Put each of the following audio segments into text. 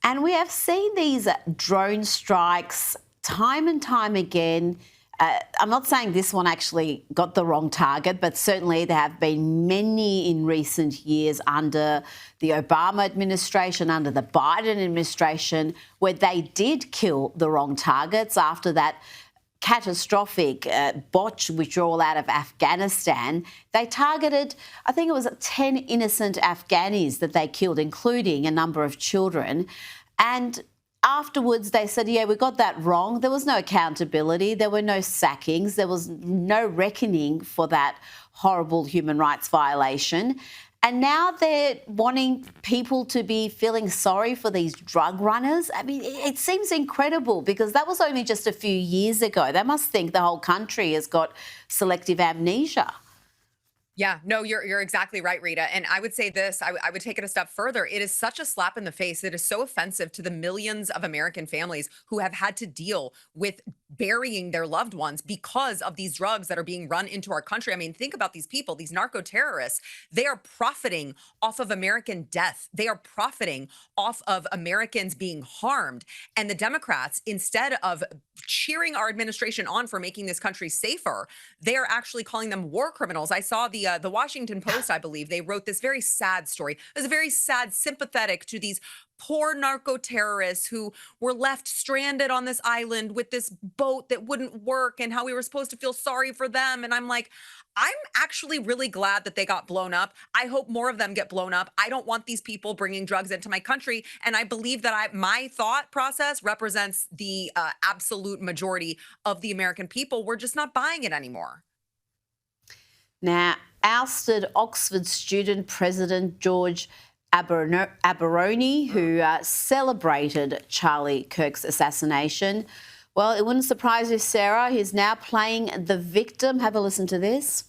And we have seen these drone strikes time and time again. I'm not saying this one actually got the wrong target, but certainly there have been many in recent years under the Obama administration, under the Biden administration, where they did kill the wrong targets after that catastrophic botched withdrawal out of Afghanistan. They targeted, I think it was 10 innocent Afghanis that they killed, including a number of children. And afterwards, they said, yeah, we got that wrong. There was no accountability. There were no sackings. There was no reckoning for that horrible human rights violation. And now they're wanting people to be feeling sorry for these drug runners. I mean, it seems incredible because that was only just a few years ago. They must think the whole country has got selective amnesia. Yeah, no, you're exactly right, Rita. And I would say this, I would take it a step further. It is such a slap in the face. It is so offensive to the millions of American families who have had to deal with burying their loved ones because of these drugs that are being run into our country. I mean, think about these people, these narco-terrorists. They are profiting off of American death. They are profiting off of Americans being harmed. And the Democrats, instead of cheering our administration on for making this country safer, they are actually calling them war criminals. I saw the Washington Post, I believe, they wrote this very sad story. It was a very sad, sympathetic to these poor narco-terrorists who were left stranded on this island with this boat that wouldn't work and how we were supposed to feel sorry for them. And I'm like, I'm actually really glad that they got blown up. I hope more of them get blown up. I don't want these people bringing drugs into my country. And I believe that my thought process represents the absolute majority of the American people. We're just not buying it anymore. Now, ousted Oxford student President George Aberoni, who celebrated Charlie Kirk's assassination. Well, it wouldn't surprise you, Sarah. He's now playing the victim. Have a listen to this.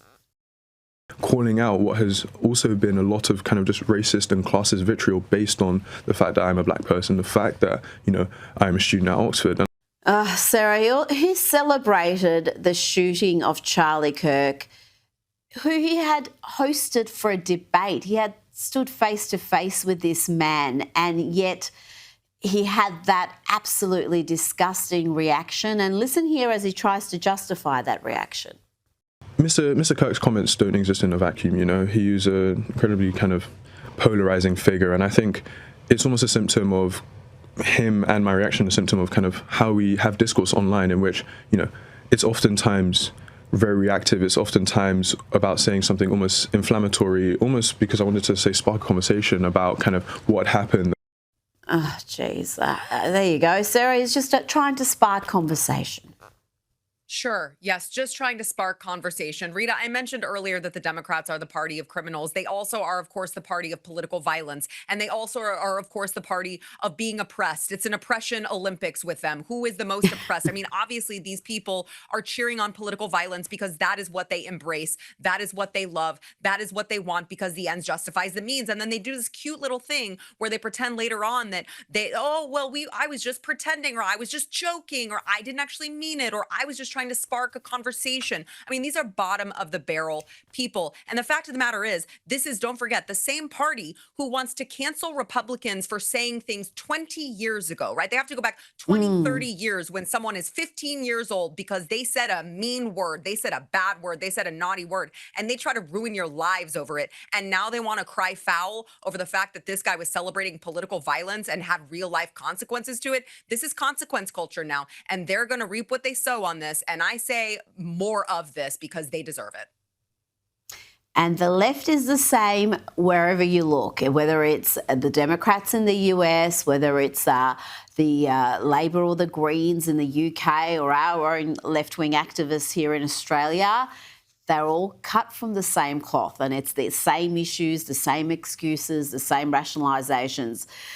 Calling out what has also been a lot of kind of just racist and classist vitriol based on the fact that I'm a black person, the fact that, you know, I'm a student at Oxford. Sarah, he celebrated the shooting of Charlie Kirk, who he had hosted for a debate. He had stood face to face with this man, and yet he had that absolutely disgusting reaction. And listen here as he tries to justify that reaction. Mr. Kirk's comments don't exist in a vacuum, you know. He is an incredibly kind of polarizing figure, and I think it's almost a symptom of him, and my reaction a symptom of kind of how we have discourse online in which, you know, it's oftentimes very reactive. It's oftentimes about saying something almost inflammatory, almost because I wanted to say spark a conversation about kind of what happened. Oh, geez. There you go, Sarah. He's just trying to spark conversation. Sure. Yes. Just trying to spark conversation. Rita, I mentioned earlier that the Democrats are the party of criminals. They also are, of course, the party of political violence. And they also are, of course, the party of being oppressed. It's an oppression Olympics with them. Who is the most oppressed? I mean, obviously, these people are cheering on political violence because that is what they embrace. That is what they love. That is what they want because the ends justifies the means. And then they do this cute little thing where they pretend later on that I was just pretending, or I was just joking, or I didn't actually mean it, or I was just trying to spark a conversation. I mean, these are bottom of the barrel people. And the fact of the matter is, this is, don't forget, the same party who wants to cancel Republicans for saying things 20 years ago, right? They have to go back 20, 30 years when someone is 15 years old because they said a mean word, they said a bad word, they said a naughty word, and they try to ruin your lives over it. And now they want to cry foul over the fact that this guy was celebrating political violence and had real life consequences to it. This is consequence culture now, and they're going to reap what they sow on this. And I say more of this because they deserve it. And the left is the same wherever you look, whether it's the Democrats in the US, whether it's the Labor or the Greens in the UK, or our own left-wing activists here in Australia. They're all cut from the same cloth, and it's the same issues, the same excuses, the same rationalisations.